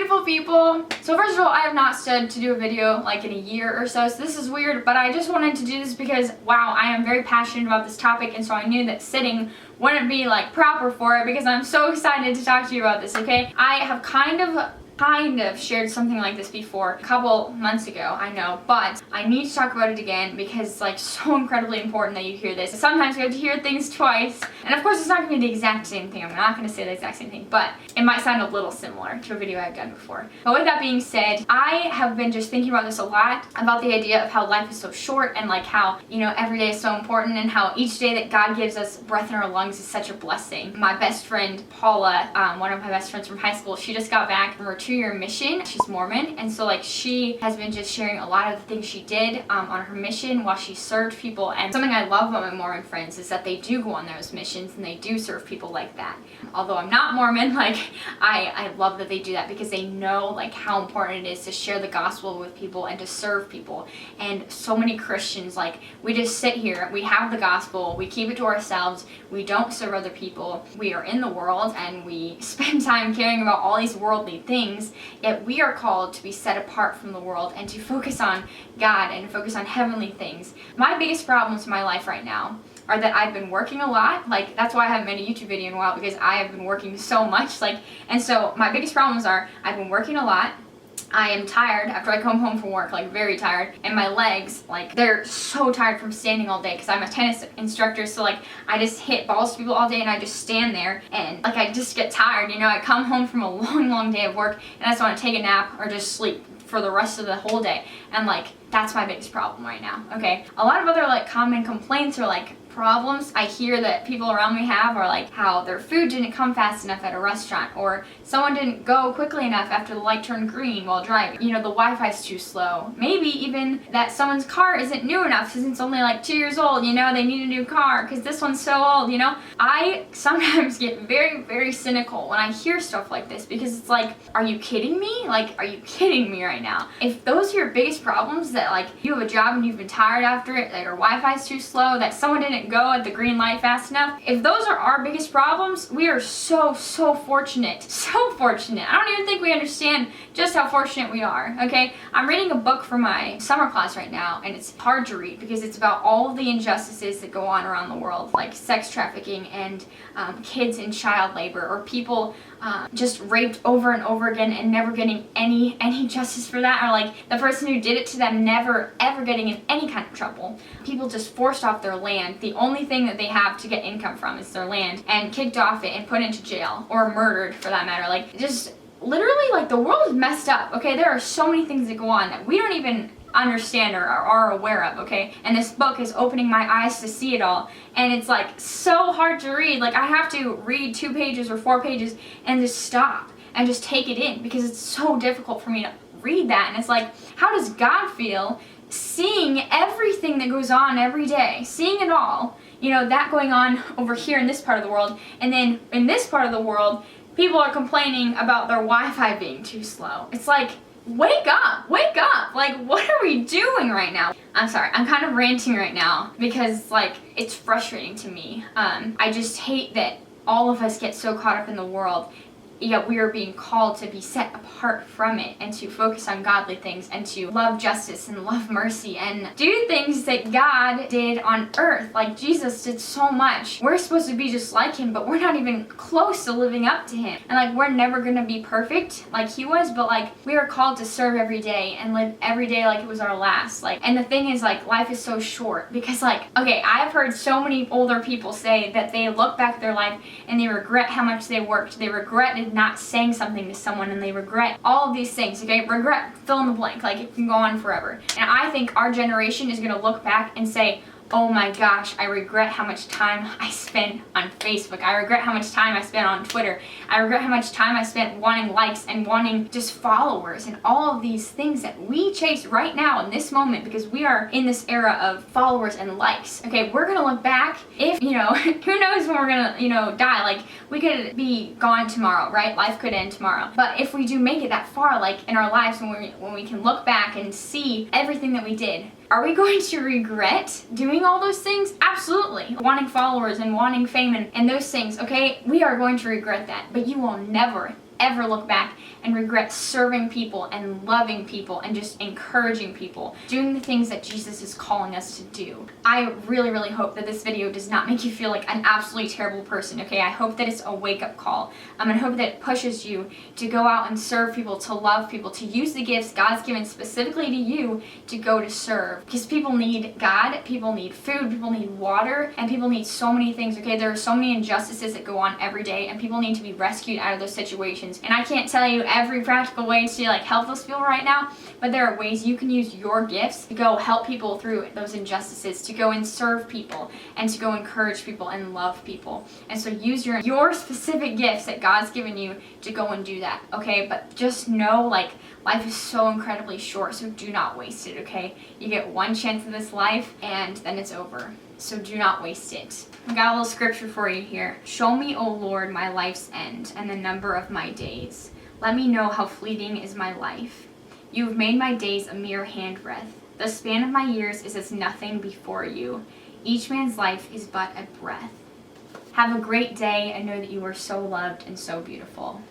beautiful people. So first of all, I have not stood to do a video like in a year or so this is weird, but I just wanted to do this because, wow, I am very passionate about this topic, and so I knew that sitting wouldn't be like proper for it because I'm so excited to talk to you about this, okay? I have kind of shared something like this before a couple months ago, I know, but I need to talk about it again because it's like so incredibly important that you hear this. Sometimes you have to hear things twice, and of course it's not going to be the exact same thing. I'm not going to say the exact same thing, but it might sound a little similar to a video I've done before. But with that being said, I have been just thinking about this a lot, about the idea of how life is so short and like how, you know, every day is so important and how each day that God gives us breath in our lungs is such a blessing. My best friend, Paula, one of my best friends from high school, she just got back from her 2-year mission. She's Mormon, and so like she has been just sharing a lot of the things she did on her mission while she served people. And something I love about my Mormon friends is that they do go on those missions and they do serve people like that. Although I'm not Mormon, like I love that they do that because they know like how important it is to share the gospel with people and to serve people. And so many Christians, like, we just sit here, we have the gospel, we keep it to ourselves, we don't serve other people, we are in the world and we spend time caring about all these worldly things. Yet we are called to be set apart from the world and to focus on God and focus on heavenly things. My biggest problems in my life right now are that I've been working a lot. Like, that's why I haven't made a YouTube video in a while, because I have been working so much. Like, and so my biggest problems are I've been working a lot. I am tired after I come home from work, like very tired, and my legs, like, they're so tired from standing all day because I'm a tennis instructor, so like I just hit balls to people all day and I just stand there and like I just get tired, you know. I come home from a long day of work and I just want to take a nap or just sleep for the rest of the whole day, and like that's my biggest problem right now, okay? A lot of other like common complaints or like problems I hear that people around me have are like how their food didn't come fast enough at a restaurant, or someone didn't go quickly enough after the light turned green while driving. You know, the Wi-Fi's too slow. Maybe even that someone's car isn't new enough since it's only like 2 years old, you know, they need a new car because this one's so old, you know. I sometimes get very cynical when I hear stuff like this because it's like, are you kidding me? Like, are you kidding me right now? If those are your biggest problems, that like you have a job and you've been tired after it, that your Wi-Fi's too slow, that someone didn't go at the green light fast enough, if those are our biggest problems, we are so fortunate. So fortunate. I don't even think we understand just how fortunate we are, okay? I'm reading a book for my summer class right now, and it's hard to read because it's about all of the injustices that go on around the world, like sex trafficking and kids in child labor, or people just raped over and over again and never getting any justice for that, or like the person who did it to them never ever getting in any kind of trouble. People just forced off their land. The only thing that they have to get income from is their land, and kicked off it and put into jail, or murdered for that matter. Like, just literally, like, the world is messed up, okay? There are so many things that go on that we don't even understand or are aware of, okay? And this book is opening my eyes to see it all, and it's like so hard to read. Like, I have to read 2 pages or 4 pages and just stop and just take it in because it's so difficult for me to read that. And it's like, how does God feel seeing everything that goes on every day, seeing it all, you know, that going on over here in this part of the world, and then in this part of the world people are complaining about their Wi-Fi being too slow. It's like, wake up, like, what are we doing right now? I'm sorry, I'm kind of ranting right now because like it's frustrating to me. I just hate that all of us get so caught up in the world, yet we are being called to be set apart from it and to focus on godly things and to love justice and love mercy and do things that God did on earth. Like, Jesus did so much. We're supposed to be just like him, but we're not even close to living up to him. And like, we're never gonna be perfect like he was, but like, we are called to serve every day and live every day like it was our last. Like, and the thing is, like, life is so short because like, okay, I've heard so many older people say that they look back at their life and they regret how much they worked. They regret not saying something to someone, and they regret all of these things, okay? Regret, fill in the blank, like it can go on forever. And I think our generation is gonna look back and say, oh my gosh, I regret how much time I spent on Facebook. I regret how much time I spent on Twitter. I regret how much time I spent wanting likes and wanting just followers and all of these things that we chase right now in this moment because we are in this era of followers and likes. Okay, we're gonna look back if, you know, who knows when we're gonna, you know, die. Like, we could be gone tomorrow, right? Life could end tomorrow. But if we do make it that far, like in our lives, when we can look back and see everything that we did, are we going to regret doing all those things? Absolutely. Wanting followers and wanting fame and those things, okay? We are going to regret that, but you will never, ever look back and regret serving people and loving people and just encouraging people, doing the things that Jesus is calling us to do. I really, really hope that this video does not make you feel like an absolutely terrible person, okay? I hope that it's a wake-up call. And I hope that it pushes you to go out and serve people, to love people, to use the gifts God's given specifically to you to go to serve. Because people need God, people need food, people need water, and people need so many things, okay? There are so many injustices that go on every day, and people need to be rescued out of those situations. And I can't tell you every practical way to like help those people right now, but there are ways you can use your gifts to go help people through those injustices, to go and serve people, and to go encourage people and love people. And so use your specific gifts that God's given you to go and do that, okay? But just know, like, life is so incredibly short, so do not waste it, okay? You get one chance in this life, and then it's over. So do not waste it. I got a little scripture for you here. Show me, O Lord, my life's end and the number of my days. Let me know how fleeting is my life. You have made my days a mere handbreadth. The span of my years is as nothing before you. Each man's life is but a breath. Have a great day and know that you are so loved and so beautiful.